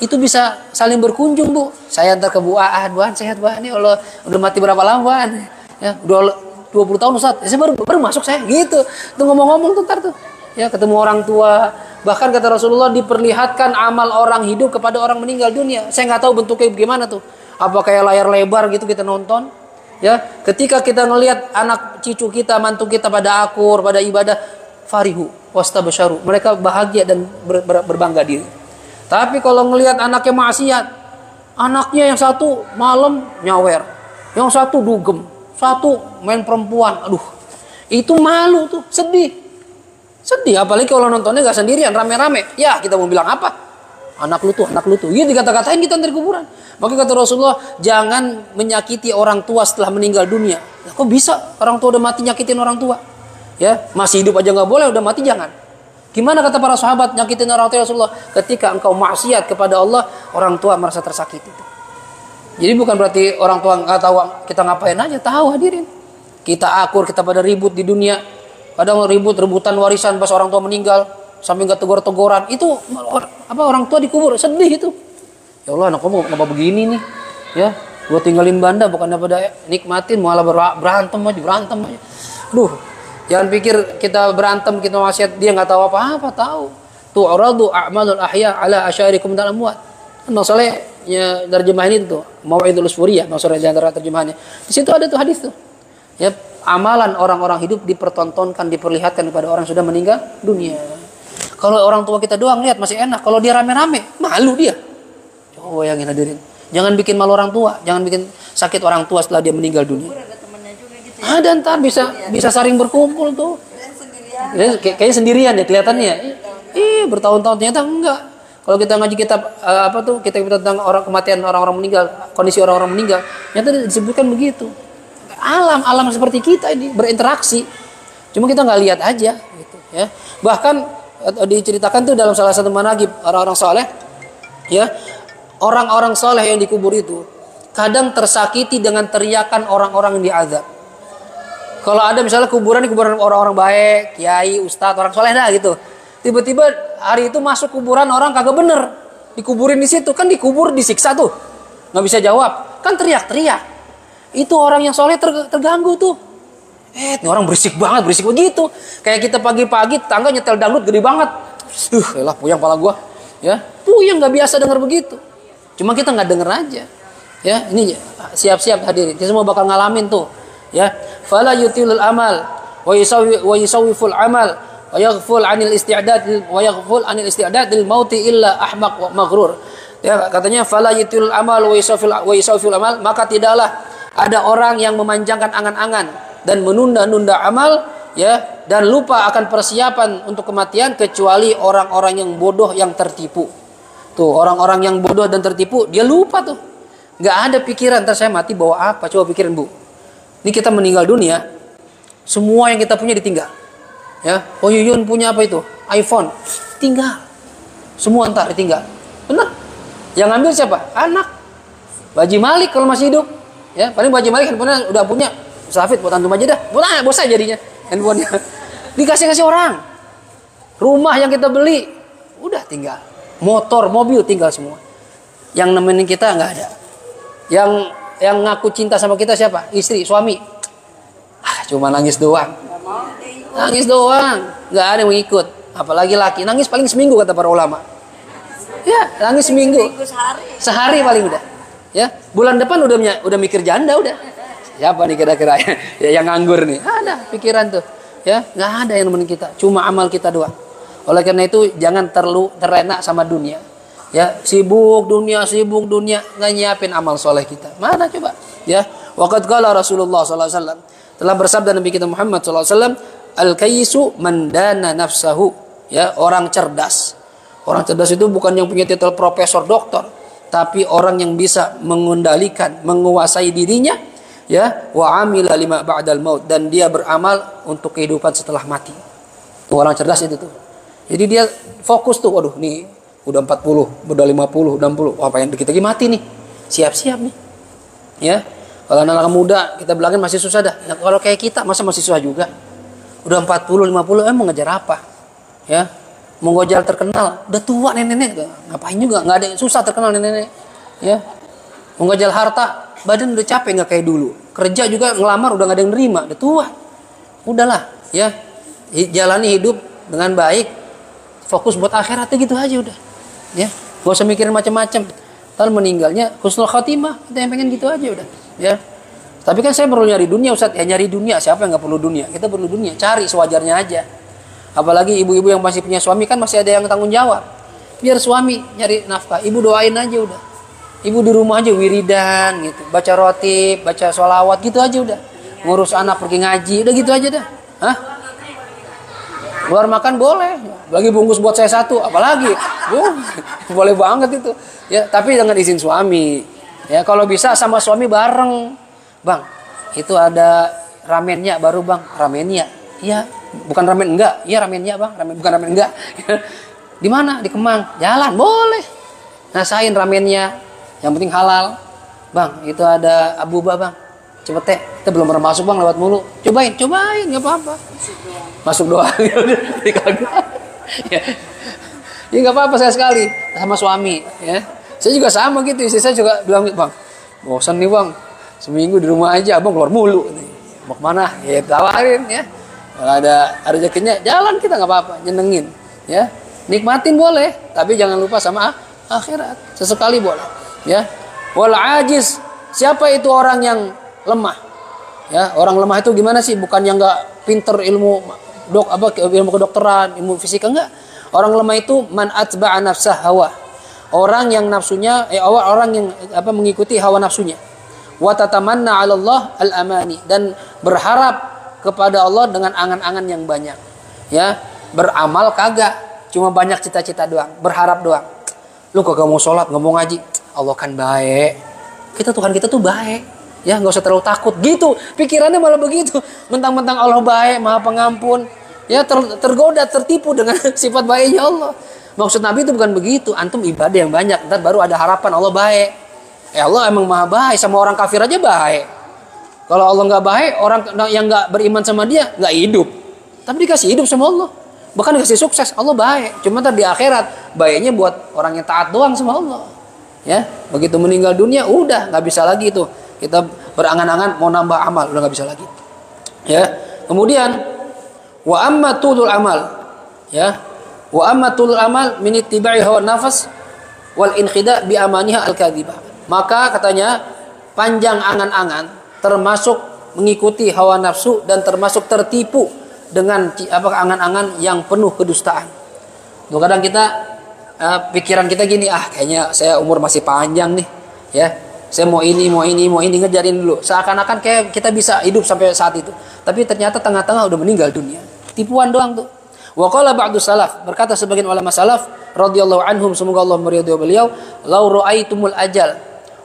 itu bisa saling berkunjung, Bu. Saya antar ke Bu Aan, Bu Aan sehat, Bu Aan, ini Allah udah mati berapa lama, Bu Aan? Ya, udah 20 tahun Ustaz. Saya baru masuk saya gitu. Tuh ngomong-ngomong tuh ntar tuh. Ya, ketemu orang tua. Bahkan kata Rasulullah diperlihatkan amal orang hidup kepada orang meninggal dunia. Saya nggak tahu bentuknya bagaimana tuh. Apa kayak layar lebar gitu kita nonton? Ya, ketika kita ngelihat anak cucu kita, mantu kita pada akur, pada ibadah, farihu wastabsyaru, mereka bahagia dan berbangga diri. Tapi kalau ngelihat anaknya maksiat, anaknya yang satu malam nyawer, yang satu dugem, satu main perempuan, aduh, itu malu tuh, sedih, apalagi kalau nontonnya gak sendirian, rame-rame, ya kita mau bilang apa? Anak lu tuh, gitu dikata-katain kita dari kuburan. Maka kata Rasulullah, jangan menyakiti orang tua setelah meninggal dunia. Kok bisa orang tua udah mati nyakitin orang tua? Ya, masih hidup aja nggak boleh, udah mati jangan. Gimana kata para sahabat nyakitin orang tua Rasulullah? Ketika engkau maksiat kepada Allah, orang tua merasa tersakiti. Jadi bukan berarti orang tua nggak tahu kita ngapain aja, tahu hadirin. Kita akur, kita pada ribut di dunia. Kadang rebutan warisan pas orang tua meninggal. Sampai nggak tegur-teguran, itu orang tua dikubur sedih itu. Ya Allah, anak kamu kenapa begini nih? Ya, gua tinggalin banda bukannya pada nikmatin, malah berantem aja. Duh, jangan pikir kita berantem, kita maksiat dia nggak tahu apa-apa, tahu. Tu'radu a'malul ahya ala asyarikum dalam muat. Masalahnya ya terjemahan itu tuh, Mau'idul Usfuriyah, maksudnya di antara terjemahannya. Di situ ada tuh hadis tuh. Ya, amalan orang-orang hidup dipertontonkan, diperlihatkan kepada orang sudah meninggal dunia. Kalau orang tua kita doang lihat masih enak. Kalau dia rame-rame, malu dia. Coba bayangin hadirin. Jangan bikin malu orang tua. Jangan bikin sakit orang tua setelah dia meninggal dunia. Ada temannya juga gitu ya. Ada ntar bisa saling berkumpul tuh. Kayaknya sendirian ya kelihatannya. Bertahun-tahun ternyata enggak. Kalau kita ngaji kitab kitab tentang kematian orang-orang meninggal, kondisi orang-orang meninggal, ternyata disebutkan begitu. Alam seperti kita ini berinteraksi. Cuma kita nggak lihat aja gitu ya. Bahkan diceritakan tuh dalam salah satu manaqib orang-orang saleh, ya, orang-orang saleh yang dikubur itu kadang tersakiti dengan teriakan orang-orang yang diazab. Kalau ada misalnya kuburan orang-orang baik, kiai, ustadz, orang saleh dah gitu, Tiba-tiba hari itu masuk kuburan orang kagak bener, dikuburin di situ, kan dikubur disiksa tuh, nggak bisa jawab, kan teriak-teriak. Itu orang yang soleh terganggu tuh. Ini orang berisik banget, berisik begitu. Kayak kita pagi-pagi tangga nyetel dangdut gede banget. Elah puyeng pala gua. Ya, puyeng nggak biasa denger begitu. Cuma kita nggak denger aja. Ya, ini siap-siap hadirin. Kita semua bakal ngalamin tuh. Ya, fala yutilul amal wa yusawwiful amal wa yaghful anil isti'dad lil mauti illa ahmaq wa maghrur. Ya, katanya fala yutilul amal wa yusawwiful amal, maka tidaklah ada orang yang memanjangkan angan-angan dan menunda-nunda amal, ya, dan lupa akan persiapan untuk kematian, kecuali orang-orang yang bodoh yang tertipu. Tuh, orang-orang yang bodoh dan tertipu, dia lupa tuh. Nggak ada pikiran, ntar saya mati bawa apa? Coba pikirin, Bu. Ini kita meninggal dunia, semua yang kita punya ditinggal. Ya, oh Yuyun punya apa itu? iPhone, tinggal. Semua ntar ditinggal. Benar? Yang ngambil siapa? Anak. Baji Malik kalau masih hidup. Ya, paling Baji Malik handphonenya udah punya. Safid buat antum aja dah. Bos aja jadinya handphonenya. Dikasih orang. Rumah yang kita beli udah tinggal. Motor, mobil tinggal semua. Yang nemenin kita nggak ada. Yang ngaku cinta sama kita siapa? Istri, suami. Cuma nangis doang. Nangis doang. Nggak ada yang mengikut. Apalagi laki. Nangis paling seminggu kata para ulama. Ya, nangis seminggu. Sehari paling udah. Ya, bulan depan udah mikir janda udah. Siapa nih kira-kira ya yang nganggur nih? Ada pikiran tuh. Ya, nggak ada yang nemenin kita. Cuma amal kita doang. Oleh karena itu jangan terlena sama dunia. Ya, sibuk dunia, nggak nyiapin amal soleh kita. Mana coba? Ya, waqad qala Rasulullah sallallahu alaihi wasallam. Telah bersabda Nabi kita Muhammad sallallahu alaihi wasallam, al-kayyisu man dana nafsahu. Ya, orang cerdas. Orang cerdas itu bukan yang punya titel profesor, doktor, tapi orang yang bisa mengendalikan, menguasai dirinya, ya, wa amila lima ba'dal maut, dan dia beramal untuk kehidupan setelah mati. Tuh orang cerdas itu tuh. Jadi dia fokus tuh, waduh nih udah 40, udah 50, udah 60. Wah, pengen dikit lagi mati nih. Siap-siap nih. Ya. Kalau anak-anak muda kita bilangin masih susah dah. Nah, kalau kayak kita masa masih susah juga. Udah 40, 50 emang ngejar apa? Ya. Mau gojal terkenal, udah tua nenek-nenek, ngapain juga, nggak ada yang susah terkenal nenek-nenek. Ya. Mau gojal harta, badan udah capek nggak kayak dulu. Kerja juga ngelamar udah nggak ada yang nerima, udah tua. Udahlah, ya. Jalani hidup dengan baik, fokus buat akhiratnya gitu aja udah. Ya, gak usah mikirin macam-macam. Ntar meninggalnya husnul khatimah, kita yang pengen gitu aja udah. Ya. Tapi kan saya perlu nyari dunia, Ustaz. Ya nyari dunia, siapa yang nggak perlu dunia? Kita perlu dunia, cari sewajarnya aja. Apalagi ibu-ibu yang masih punya suami kan masih ada yang tanggung jawab. Biar suami nyari nafkah, ibu doain aja udah. Ibu di rumah aja wiridan gitu, baca rotib, baca sholawat gitu aja udah. Ngurus anak pergi ngaji, udah gitu aja dah. Hah? Luar makan boleh, lagi bungkus buat saya satu, apalagi, boleh banget itu. Ya, tapi dengan izin suami. Ya, kalau bisa sama suami bareng, bang. Itu ada ramennya baru bang, ramennya. Iya, bukan ramen enggak, iya ramennya bang, bukan ramen enggak. Di mana? Di Kemang, jalan boleh. Rasain ramennya, yang penting halal, bang. Itu ada abuba bang. Cepet teh, kita belum pernah masuk bang, lewat mulu. Cobain, nggak apa-apa. Masuk doang, ya, ya nggak apa-apa saya sekali sama suami. Ya, saya juga sama gitu. Istri saya juga bilang, bang, bosan nih bang, seminggu di rumah aja, abang keluar mulu. Mau kemana? Ya tawarin ya. Kalau ada rezekinya, jalan kita nggak apa-apa, nyenengin. Ya, nikmatin boleh, tapi jangan lupa sama akhirat. Sesekali boleh. Ya, wal ajiz. Siapa itu orang yang lemah? Ya, orang lemah itu gimana sih? Bukan yang nggak pinter ilmu ilmu kedokteran, ilmu fisika, enggak. Orang lemah itu man atba'a nafsah hawa. Orang yang nafsunya orang yang mengikuti hawa nafsunya. Wa tatamanna 'ala Allah al-amani, dan berharap kepada Allah dengan angan-angan yang banyak. Ya, beramal kagak, cuma banyak cita-cita doang, berharap doang. Lu kagak mau sholat, nggak mau ngaji, Allah kan baik. Tuhan kita tuh baik. Ya, nggak usah terlalu takut gitu. Pikirannya malah begitu. Mentang-mentang Allah baik, Maha Pengampun. Ya, tergoda, tertipu dengan sifat baiknya Allah. Maksud Nabi itu bukan begitu. Antum ibadah yang banyak, ntar baru ada harapan Allah baik. Allah emang Maha baik, sama orang kafir aja baik. Kalau Allah nggak baik, orang yang nggak beriman sama dia nggak hidup. Tapi dikasih hidup sama Allah. Bahkan dikasih sukses, Allah baik. Cuma di akhirat baiknya buat orang yang taat doang sama Allah. Ya, begitu meninggal dunia udah nggak bisa lagi itu. Kita berangan-angan mau nambah amal, udah nggak bisa lagi. Ya. Kemudian wa amma tulul amal. Ya. Wa amma tulul amal min ittiba'i hawa nafas wal inkhida bi amaniha al-kadzibah. Maka katanya panjang angan-angan termasuk mengikuti hawa nafsu dan termasuk tertipu dengan angan-angan yang penuh kedustaan. Tuh kadang kita pikiran kita gini, kayaknya saya umur masih panjang nih, ya. Saya mau ini ngejarin dulu. Seakan-akan kayak kita bisa hidup sampai saat itu. Tapi ternyata tengah-tengah udah meninggal dunia. Tipuan doang tuh. Wa qala ba'du salaf, berkata sebagian ulama salaf radhiyallahu anhum, semoga Allah meridhai beliau, "Lau ra'aitumul ajal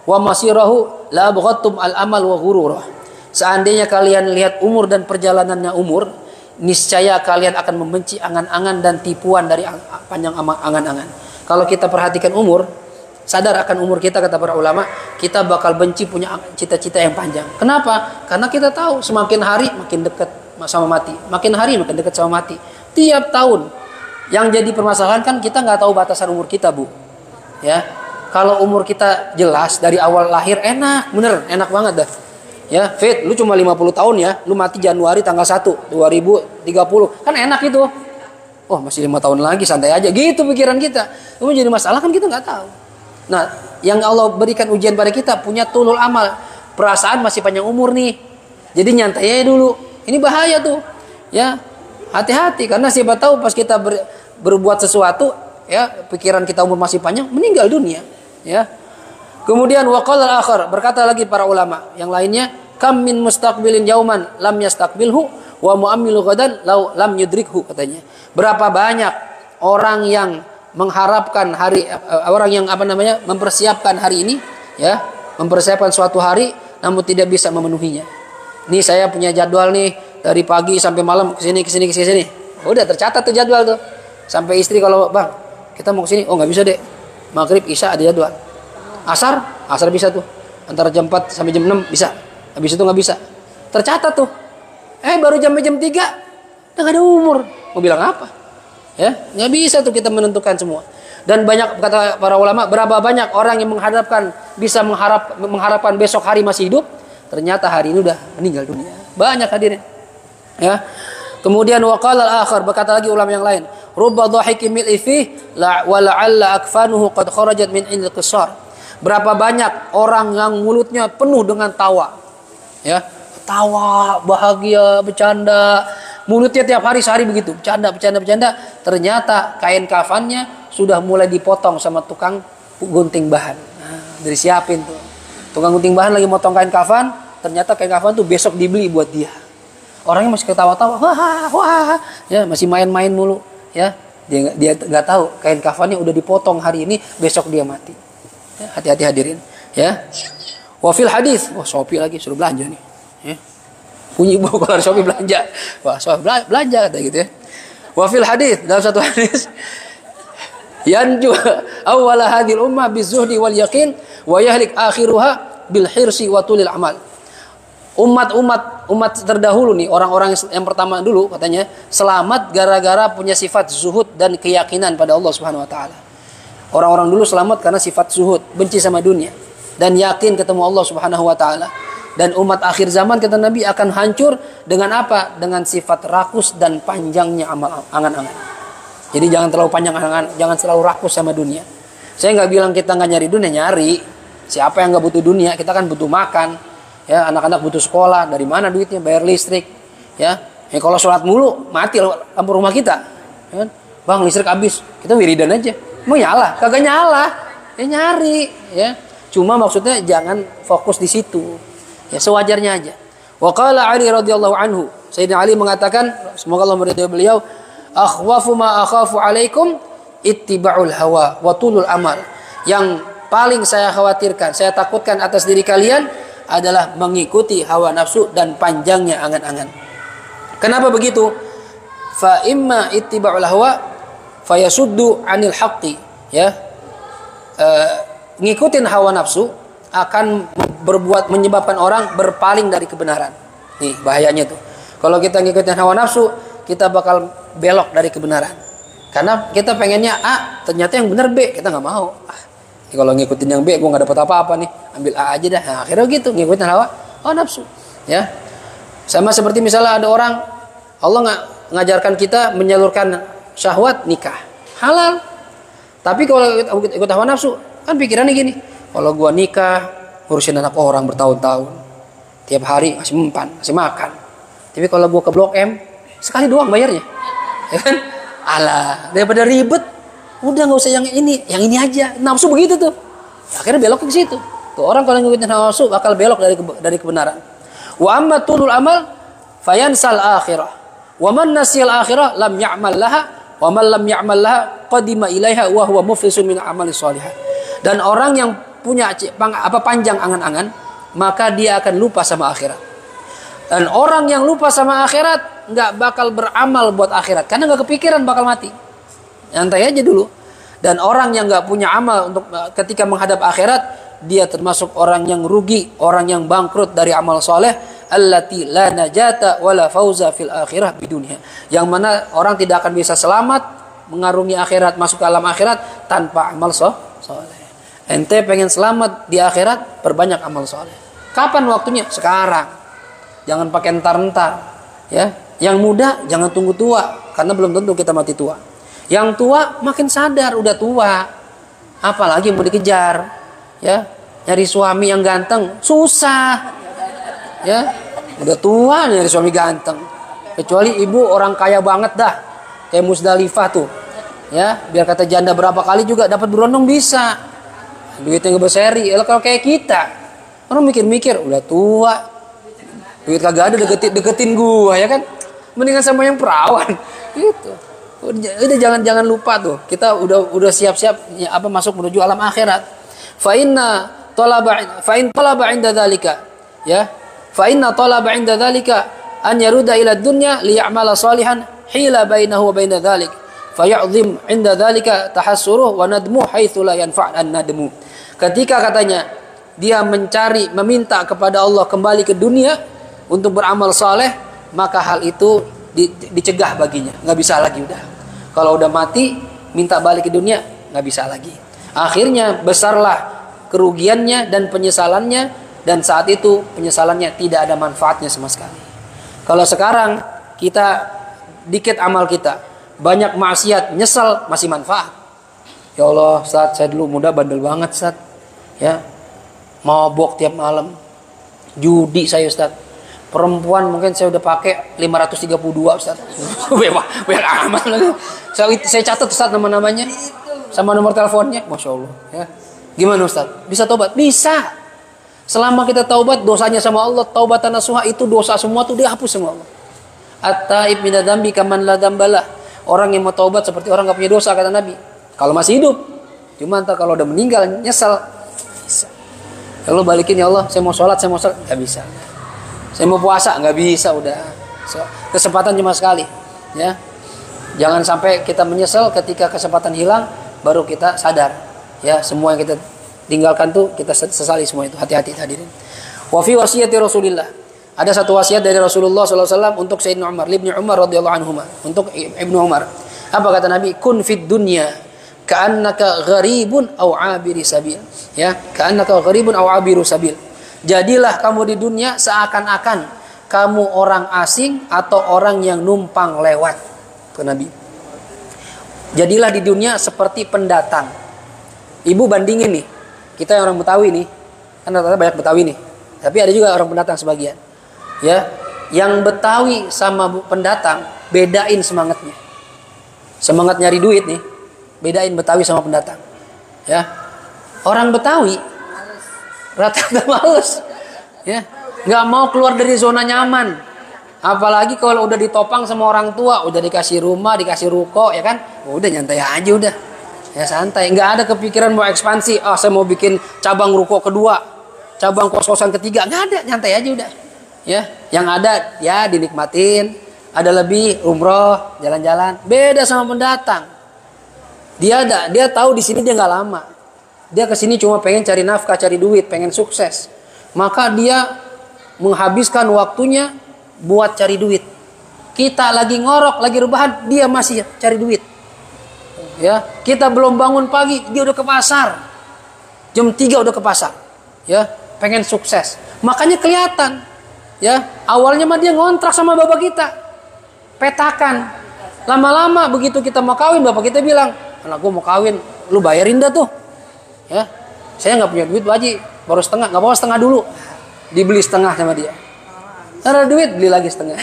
wa masirahu la abghadtum al-amal wa ghururah." Seandainya kalian lihat umur dan perjalanannya umur, niscaya kalian akan membenci angan-angan dan tipuan dari panjang angan-angan. Kalau kita perhatikan umur, sadar akan umur kita, kata para ulama, kita bakal benci punya cita-cita yang panjang. Kenapa? Karena kita tahu semakin hari makin dekat sama mati, makin hari makin dekat sama mati. Tiap tahun yang jadi permasalahan kan kita nggak tahu batasan umur kita, Bu. Ya, kalau umur kita jelas dari awal lahir enak, bener, enak banget dah. Ya, Fit, lu cuma 50 tahun ya, lu mati Januari tanggal 1, 2030. Kan enak itu. Oh, masih 5 tahun lagi, santai aja. Gitu pikiran kita. Itu jadi masalah kan kita nggak tahu. Nah, yang Allah berikan ujian pada kita, punya tulul amal. Perasaan masih panjang umur nih. Jadi nyantai aja dulu. Ini bahaya tuh. Ya, hati-hati. Karena siapa tahu pas kita berbuat sesuatu, ya, pikiran kita umur masih panjang, meninggal dunia. Ya. Kemudian waqala al-akhar, berkata lagi para ulama yang lainnya, kam min mustaqbilin yauman lam yastaqbilhu wa mu'ammilu ghadan law lam yudrikhu, katanya. Berapa banyak orang yang mengharapkan hari, orang yang mempersiapkan hari ini, ya, mempersiapkan suatu hari namun tidak bisa memenuhinya. Nih saya punya jadwal nih dari pagi sampai malam ke sini. Udah tercatat tuh jadwal tuh. Sampai istri kalau, "Bang, kita mau ke sini." "Oh, nggak bisa, Dek. Maghrib, Isya ada jadwal." Asar bisa tuh. Antara jam 4 sampai jam 6 bisa. Habis itu nggak bisa. Tercatat tuh. Baru jam 3 udah nggak ada umur. Mau bilang apa? Ya, nggak bisa tuh kita menentukan semua. Dan banyak, kata para ulama, berapa banyak orang yang mengharapkan besok hari masih hidup, ternyata hari ini udah meninggal dunia. Banyak hadirin. Ya. Kemudian waqala al-akhar, berkata lagi ulama yang lain, rubba dhahikin mil'i fihi wa la'alla akfanuhu qad kharajat min indil qisar. Berapa banyak orang yang mulutnya penuh dengan tawa, ya, tawa, bahagia, bercanda, mulutnya tiap hari sehari begitu, bercanda. Ternyata kain kafannya sudah mulai dipotong sama tukang gunting bahan. Dari siapin tuh, tukang gunting bahan lagi motong kain kafan, ternyata kain kafan tuh besok dibeli buat dia. Orangnya masih ketawa-tawa, wah, ya, masih main-main mulu, ya. Dia nggak tahu kain kafannya udah dipotong hari ini, besok dia mati. Ya, hati-hati hadirin, ya. Wa fil hadis, wah, Shopee lagi suruh belanja nih, ya. Bunyi buku keluar Shopee belanja, wah, belanja kata gitu, ya. Wa fil hadis, dalam satu hadis, yanju awwala hadhil ummah bizuhdi wal yaqin wa yahlik akhiruha bil hirsi wa tulil amal. Umat terdahulu nih, orang-orang yang pertama dulu katanya selamat gara-gara punya sifat zuhud dan keyakinan pada Allah Subhanahu wa taala. Orang-orang dulu selamat karena sifat zuhud, benci sama dunia dan yakin ketemu Allah Subhanahu wa taala. Dan umat akhir zaman, kata Nabi, akan hancur dengan apa? Dengan sifat rakus dan panjangnya amal angan-angan. Jadi jangan terlalu panjang angan, jangan terlalu rakus sama dunia. Saya nggak bilang kita nggak nyari dunia, nyari. Siapa yang nggak butuh dunia? Kita kan butuh makan, ya, anak-anak butuh sekolah. Dari mana duitnya? Bayar listrik, ya. Kalau sholat mulu mati lampu rumah kita, ya kan? Bang, listrik habis, kita wiridan aja. Mau nyala? Kagak nyala. Nyari, ya. Cuma maksudnya jangan fokus di situ. Ya, sewajarnya aja. Wa qala Ali radhiyallahu anhu, Sayyidina Ali mengatakan, semoga Allah meridhai beliau, akhwafu ma akhafu alaikum ittiba'ul hawa wa tulul amal. Yang paling saya khawatirkan, saya takutkan atas diri kalian adalah mengikuti hawa nafsu dan panjangnya angan-angan. Kenapa begitu? Fa imma ittiba'ul hawa fayasuddu 'anil haqqi, ya. Ngikutin hawa nafsu akan menyebabkan orang berpaling dari kebenaran. Nih bahayanya tuh. Kalau kita ngikutin hawa nafsu, kita bakal belok dari kebenaran. Karena kita pengennya A, ternyata yang benar B, kita nggak mau. Kalau ngikutin yang B, gue nggak dapat apa-apa nih, ambil A aja dah. Nah, akhirnya gitu, ngikutin hawa nafsu. Ya, sama seperti misalnya ada orang, Allah nggak ngajarkan kita menyalurkan syahwat nikah, halal. Tapi kalau ikut hawa nafsu, kan pikirannya gini, kalau gue nikah, ngurusin anak orang bertahun-tahun, tiap hari ngasih mempan, ngasih makan. Tapi kalau gue ke Blok M, sekali doang bayarnya, ya kan? Alah, daripada ribet, udah nggak usah yang ini aja. Nafsu begitu tuh. Akhirnya belok ke situ. Tuh orang kalau ngikutin nafsu bakal belok dari kebenaran. Wa amma tulul amal fayansal akhirah. Wa man nasiyal akhirah lam ya'mal laha wa man lam ya'mal laha qadima ilaiha wa huwa muflisun min amali shalihah. Dan orang yang punya panjang angan-angan, maka dia akan lupa sama akhirat. Dan orang yang lupa sama akhirat nggak bakal beramal buat akhirat karena nggak kepikiran bakal mati. Nyantai aja dulu. Dan orang yang nggak punya amal untuk ketika menghadap akhirat, dia termasuk orang yang rugi, orang yang bangkrut dari amal soleh. Allati la najata wala fauza fil akhirah bidunya. Yang mana orang tidak akan bisa selamat mengarungi akhirat, masuk ke alam akhirat tanpa amal soleh. Ente pengen selamat di akhirat, perbanyak amal soleh. Kapan waktunya? Sekarang. Jangan pakai entar-entar. Ya, yang muda jangan tunggu tua, karena belum tentu kita mati tua. Yang tua makin sadar udah tua, apalagi mau dikejar, ya nyari suami yang ganteng susah, ya udah tua nyari suami ganteng. Kecuali ibu orang kaya banget dah, kayak Musdalifah tuh, ya biar kata janda berapa kali juga dapat berondong bisa, duitnya ngebeseri. Kalau kayak kita, orang mikir-mikir udah tua, duit kagak ada deketin gua, ya kan? Mendingan sama yang perawan, gitu. Udah jangan lupa tuh, kita udah siap-siap ya, masuk menuju alam akhirat. Fa in talaba 'inda dzalika, ya. Fa inna talaba 'inda dzalika an yaruda ila dunya li ya'mala salihan hila bainahu wa baina dzalik. Fa ya'zim 'inda dzalika tahassuruh wa nadmu haitsu la yanfa' an-nadmu. Ketika katanya dia meminta kepada Allah kembali ke dunia untuk beramal saleh, maka hal itu dicegah baginya, nggak bisa lagi udah. Kalau udah mati minta balik ke dunia nggak bisa lagi. Akhirnya besarlah kerugiannya dan penyesalannya, dan saat itu penyesalannya tidak ada manfaatnya sama sekali. Kalau sekarang kita dikit amal kita, banyak maksiat, nyesal masih manfaat. Ya Allah, Ustaz, saya dulu muda bandel banget, Ustaz. Ya, mabok tiap malam, judi saya, Ustaz. Perempuan mungkin saya udah pakai 532, Ustaz. Banyak amat lagi. Saya catat, Ustaz, nama-namanya sama nomor teleponnya. Masya Allah, ya. Gimana, Ustaz? Bisa taubat? Bisa. Selama kita taubat, dosanya sama Allah, taubatan nasuha, itu dosa semua tuh dihapus sama Allah. At-taib mina dzambi kaman la dzambalah. Orang yang mau taubat seperti orang enggak punya dosa, kata Nabi. Kalau masih hidup. Cuma entar kalau udah meninggal nyesal. Bisa. Kalau balikin, ya Allah, saya mau sholat, enggak bisa. Saya mau puasa, nggak bisa, udah. Kesempatan cuma sekali, ya. Jangan sampai kita menyesal ketika kesempatan hilang, baru kita sadar, ya semua yang kita tinggalkan tuh kita sesali semua itu. Hati-hati hadirin. Wa fi wasiyati Rasulillah, ada satu wasiat dari Rasulullah SAW untuk Sayyidina Umar, Ibnu Umar radhiyallahu anhuma, untuk Ibnu Umar. Apa kata Nabi? Kun fid dunya ka'annaka gharibun aw 'abiri sabil. Ya, ka'annaka gharibun aw 'abiru sabil. Jadilah kamu di dunia seakan-akan kamu orang asing atau orang yang numpang lewat. Kata Nabi. Jadilah di dunia seperti pendatang. Ibu bandingin nih, kita yang orang Betawi nih, kan rata-rata banyak Betawi nih, tapi ada juga orang pendatang sebagian. Ya, yang Betawi sama pendatang bedain semangatnya. Semangat nyari duit nih, bedain Betawi sama pendatang. Ya, orang Betawi rata-rata males, ya, nggak mau keluar dari zona nyaman. Apalagi kalau udah ditopang sama orang tua, udah dikasih rumah, dikasih ruko, ya kan, udah nyantai aja udah, ya santai, nggak ada kepikiran mau ekspansi. Saya mau bikin cabang ruko kedua, cabang kos-kosan ketiga, nggak ada, nyantai aja udah, ya. Yang ada ya dinikmatin, ada lebih umroh, jalan-jalan. Beda sama pendatang, dia tahu di sini dia nggak lama. Dia kesini cuma pengen cari nafkah, cari duit, pengen sukses. Maka dia menghabiskan waktunya buat cari duit. Kita lagi ngorok, lagi rebahan, dia masih cari duit. Ya, kita belum bangun pagi, dia udah ke pasar. Jam 3 udah ke pasar. Ya, pengen sukses. Makanya kelihatan. Ya, awalnya mah dia ngontrak sama bapak kita. Petakan. Lama-lama begitu kita mau kawin, bapak kita bilang, "Anak gue mau kawin, lu bayarin dah tuh." Ya. Saya nggak punya duit, Bu Haji, baru setengah, nggak apa-apa setengah dulu. Dibeli setengah sama dia. Ada duit, beli lagi setengah.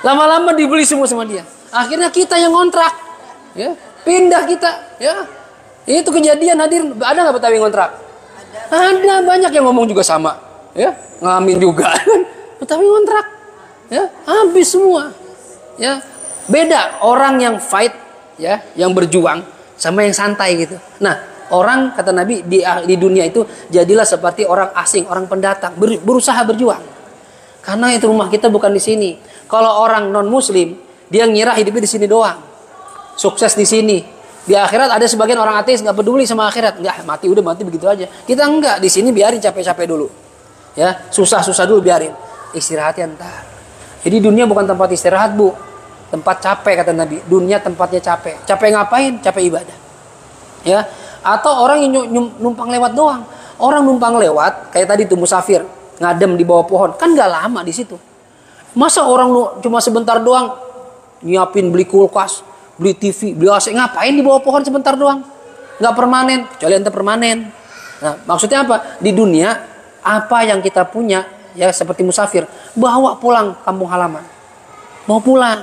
Lama-lama dibeli semua sama dia. Akhirnya kita yang ngontrak. Ya, pindah kita. Ya, itu kejadian hadir. Ada nggak Betawi ngontrak? Ada, banyak yang ngomong juga sama. Ya, ngamin juga. Betawi ngontrak. Ya, habis semua. Ya, beda orang yang fight, ya, yang berjuang sama yang santai gitu. Nah, orang kata Nabi di dunia itu jadilah seperti orang asing, orang pendatang, berusaha berjuang. Karena itu rumah kita bukan di sini. Kalau orang non muslim, dia ngira hidupnya di sini doang. Sukses di sini. Di akhirat ada sebagian orang ateis nggak peduli sama akhirat. Nggak, mati udah mati begitu aja. Kita enggak, di sini biarin capek-capek dulu. Ya, susah-susah dulu biarin. Istirahatnya ntar. Jadi dunia bukan tempat istirahat, Bu. Tempat capek kata Nabi. Dunia tempatnya capek. Capek ngapain? Capek ibadah. Ya. Atau orang yang numpang lewat doang. Orang numpang lewat kayak tadi tuh musafir ngadem di bawah pohon, kan nggak lama di situ. Masa orang cuma sebentar doang nyiapin beli kulkas, beli TV, beli AC, ngapain di bawah pohon sebentar doang? Nggak permanen, kecuali ente permanen. Nah, maksudnya apa? Di dunia apa yang kita punya ya seperti musafir, bawa pulang kampung halaman. Bawa pulang.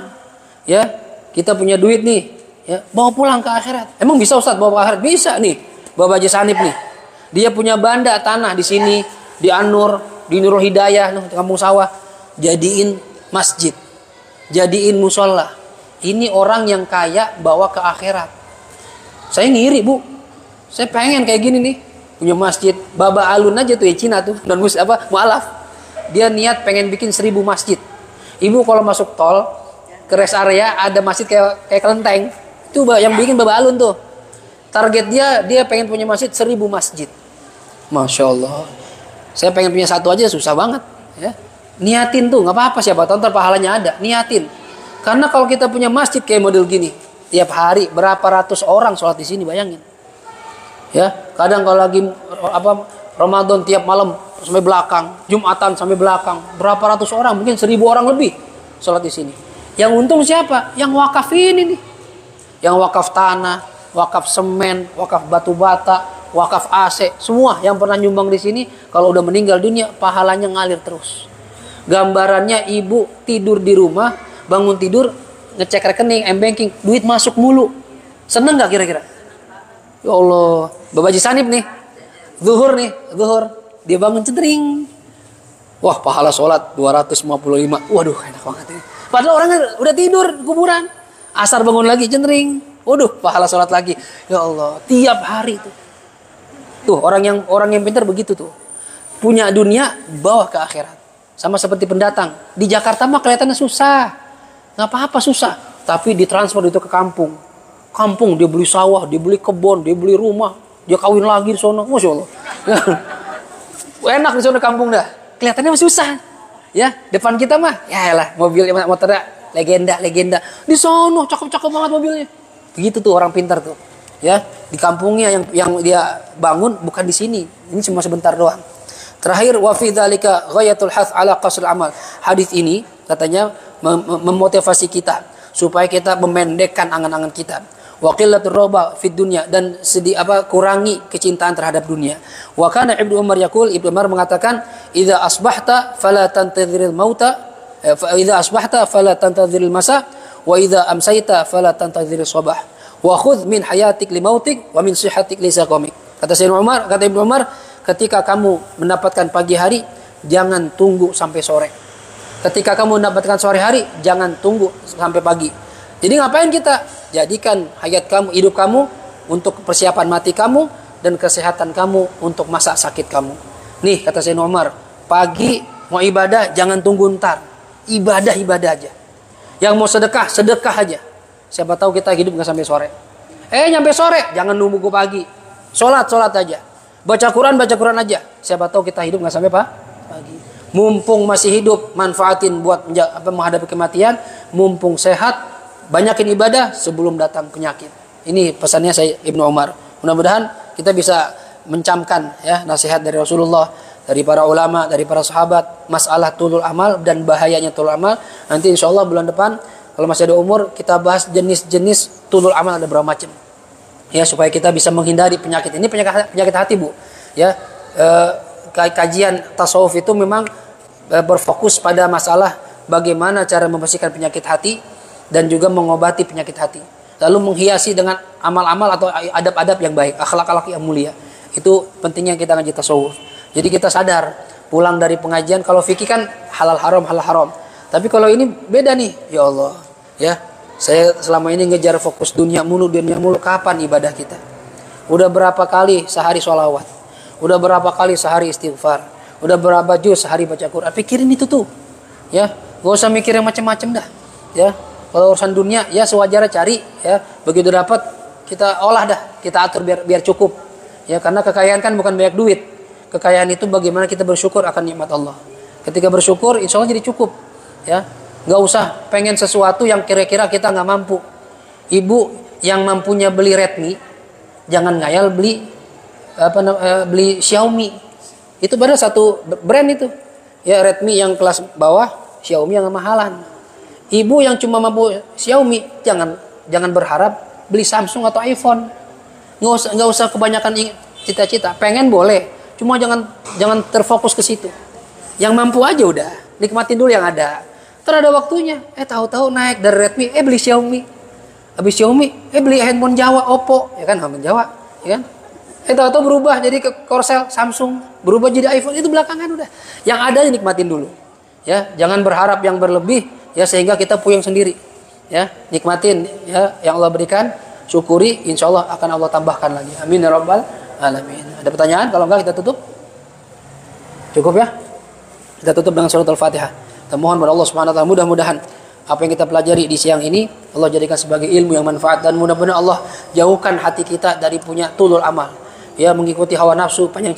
Ya, kita punya duit nih, ya, bawa pulang ke akhirat. Emang bisa Ustaz bawa ke akhirat? Bisa nih. Bapak Haji Sanip nih. Dia punya banda tanah di sini, di An-Nur, di Nurul Hidayah, kampung sawah, jadiin masjid, jadiin musola. Ini orang yang kaya bawa ke akhirat. Saya ngiri, Bu. Saya pengen kayak gini nih, punya masjid. Baba Alun aja tuh ya, Cina tuh, dan mualaf. Dia niat pengen bikin 1000 masjid. Ibu kalau masuk tol ke rest area ada masjid kayak kelenteng. Itu yang bikin Baba Alun tuh. Target dia pengen punya masjid 1000 masjid. Masya Allah. Saya pengen punya satu aja susah banget. Ya. Niatin tuh, nggak apa-apa siapa tahu ntar pahalanya ada. Niatin. Karena kalau kita punya masjid kayak model gini, tiap hari berapa ratus orang sholat di sini, bayangin. Ya, kadang kalau lagi Ramadan tiap malam sampai belakang, Jumatan sampai belakang, berapa ratus orang, mungkin 1000 orang lebih sholat di sini. Yang untung siapa? Yang wakaf ini nih. Yang wakaf tanah, wakaf semen, wakaf batu bata, wakaf AC, semua yang pernah nyumbang di sini kalau udah meninggal dunia pahalanya ngalir terus. Gambarannya ibu tidur di rumah, bangun tidur ngecek rekening, m-banking, duit masuk mulu. Seneng nggak kira-kira? Ya Allah, Bapak Haji Sanip nih, zuhur dia bangun cedring. Wah, pahala sholat 255. Waduh, enak banget ini. Padahal orang udah tidur kuburan. Asar bangun lagi cedring. Waduh, pahala sholat lagi. Ya Allah, tiap hari tuh. Tuh orang yang pintar begitu tuh. Punya dunia bawa ke akhirat. Sama seperti pendatang. Di Jakarta mah kelihatannya susah. Nggak apa-apa susah. Tapi ditransfer itu ke kampung. Kampung dia beli sawah, dia beli kebun, dia beli rumah. Dia kawin lagi di sana. Masya Allah. Enak di sana kampung dah. Kelihatannya masih susah. Ya, depan kita mah ya lah mobil motornya legenda. Di sana cakep-cakep banget mobilnya. Begitu tuh orang pintar tuh. Ya, di kampungnya yang dia bangun bukan di sini. Ini cuma sebentar doang. Terakhir, wa fi dzalika ghayatul hath ala qasr amal. Hadis ini katanya memotivasi kita supaya kita memendekkan angan-angan kita. Wa qillatur roba fid dunya, dan kurangi kecintaan terhadap dunia. Wa kana Ibnu Umar yaqul, Ibnu Umar mengatakan, idza asbahta fala tantadhiril mauta, idza asbahta fala tantadhiril masa, wa idza amsayta fala tantadhiril sabah. Wa khudh min hayatik li mautik wa min sihatik li saqamik. Kata Ibnu Umar, ketika kamu mendapatkan pagi hari, jangan tunggu sampai sore. Ketika kamu mendapatkan sore hari, jangan tunggu sampai pagi. Jadi ngapain kita? Jadikan hayat kamu, hidup kamu untuk persiapan mati kamu dan kesehatan kamu untuk masa sakit kamu. Nih kata Sayyidina Umar, pagi mau ibadah jangan tunggu ntar. Ibadah aja. Yang mau sedekah aja. Siapa tahu kita hidup nggak sampai sore. Nyampe sore jangan nunggu pagi. Sholat aja. Baca Quran aja. Siapa tahu kita hidup nggak sampai pagi. Mumpung masih hidup, manfaatin buat menghadapi kematian. Mumpung sehat, banyakin ibadah sebelum datang penyakit. Ini pesannya saya Ibnu Umar. Mudah-mudahan kita bisa mencamkan ya nasihat dari Rasulullah, dari para ulama, dari para sahabat, masalah tulul amal dan bahayanya tulul amal. Nanti insya Allah bulan depan kalau masih ada umur kita bahas jenis-jenis tulul amal ada berapa macam. Ya supaya kita bisa menghindari penyakit ini, penyakit hati Bu. Ya kajian tasawuf itu memang berfokus pada masalah bagaimana cara membersihkan penyakit hati dan juga mengobati penyakit hati. Lalu menghiasi dengan amal-amal atau adab-adab yang baik, akhlak-akhlak yang mulia. Itu pentingnya kita ngaji tasawuf. Jadi kita sadar pulang dari pengajian kalau fikih kan halal haram. Tapi kalau ini beda nih, ya Allah. Ya, saya selama ini ngejar fokus dunia mulu, kapan ibadah kita? Udah berapa kali sehari sholawat? Udah berapa kali sehari istighfar? Udah berapa juz sehari baca Quran? Pikirin itu tuh. Ya, gak usah mikir yang macam-macam dah. Ya. Kalau urusan dunia ya sewajarnya cari ya, begitu dapat kita olah dah, kita atur biar cukup. Ya, karena kekayaan kan bukan banyak duit. Kekayaan itu bagaimana kita bersyukur akan nikmat Allah. Ketika bersyukur insya Allah jadi cukup. Ya, nggak usah pengen sesuatu yang kira-kira kita nggak mampu. Ibu yang mampunya beli Redmi, jangan ngayal beli beli Xiaomi. Itu benar satu brand itu. Ya, Redmi yang kelas bawah, Xiaomi yang mahalan. Ibu yang cuma mampu Xiaomi, jangan berharap beli Samsung atau iPhone. Nggak usah kebanyakan cita-cita. Pengen boleh, cuma jangan terfokus ke situ. Yang mampu aja udah, nikmatin dulu yang ada. Terus ada waktunya, tahu-tahu naik dari Redmi, beli Xiaomi. Habis Xiaomi, beli handphone Jawa, Oppo, ya kan, handphone Jawa, ya kan? Tahu-tahu berubah jadi ke Korsel, Samsung, berubah jadi iPhone, itu belakangan udah. Yang ada nikmatin dulu. Ya, jangan berharap yang berlebih. Ya sehingga kita puyeng sendiri. Ya, nikmatin ya yang Allah berikan, syukuri, insya Allah akan Allah tambahkan lagi. Amin ya rabbal alamin. Ada pertanyaan? Kalau enggak kita tutup. Cukup ya? Kita tutup dengan surat Al-Fatihah. Kita mohon kepada Allah Subhanahu wa taala mudah-mudahan apa yang kita pelajari di siang ini Allah jadikan sebagai ilmu yang manfaat dan mudah-mudahan Allah jauhkan hati kita dari punya tulul amal. Ya, mengikuti hawa nafsu, panjang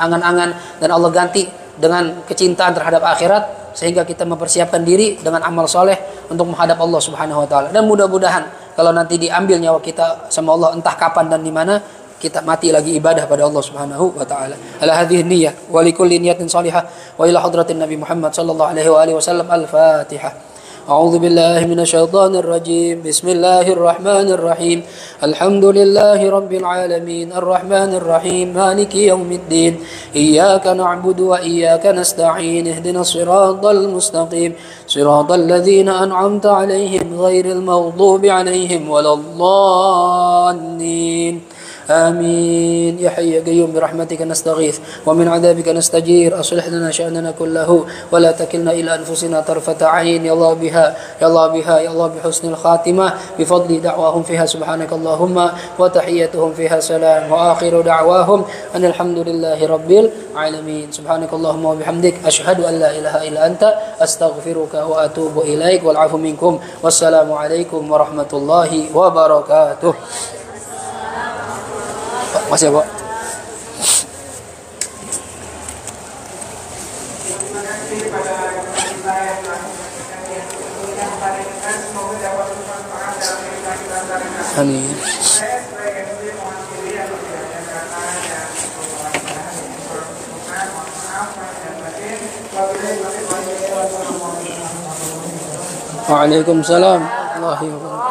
angan-angan dan Allah ganti dengan kecintaan terhadap akhirat sehingga kita mempersiapkan diri dengan amal soleh untuk menghadap Allah Subhanahu wa taala. Dan mudah-mudahan kalau nanti diambil nyawa kita sama Allah entah kapan dan di mana, kita mati lagi ibadah pada Allah Subhanahu wa taala. Ala hadhihi niyyah wa likulli niyatin salihah wa ila hadratin Nabi Muhammad sallallahu alaihi wa alihi wasallam. Al-Fatihah. أعوذ بالله من الشيطان الرجيم بسم الله الرحمن الرحيم الحمد لله رب العالمين الرحمن الرحيم مالك يوم الدين إياك نعبد وإياك نستعين اهدنا الصراط المستقيم صراط الذين أنعمت عليهم غير المغضوب عليهم ولا الضالين آمين يا حي يا قيوم برحمتك نستغيث ومن عذابك نستجير أصلح لنا شأننا كله ولا تكلنا إلى أنفسنا طرفة عين يا الله بها يا الله بها يا الله بحسن الخاتمة بفضل دعواهم فيها سبحانك اللهم وتحيتهم فيها سلام وآخر دعواهم أن الحمد لله رب العالمين سبحانك اللهم وبحمدك أشهد أن لا إله إلا أنت أستغفرك وأتوب إليك والعفو منكم والسلام عليكم ورحمة الله وبركاته. Masih ya, Pak? Amin. Waalaikumsalam warahmatullahi wabarakatuh.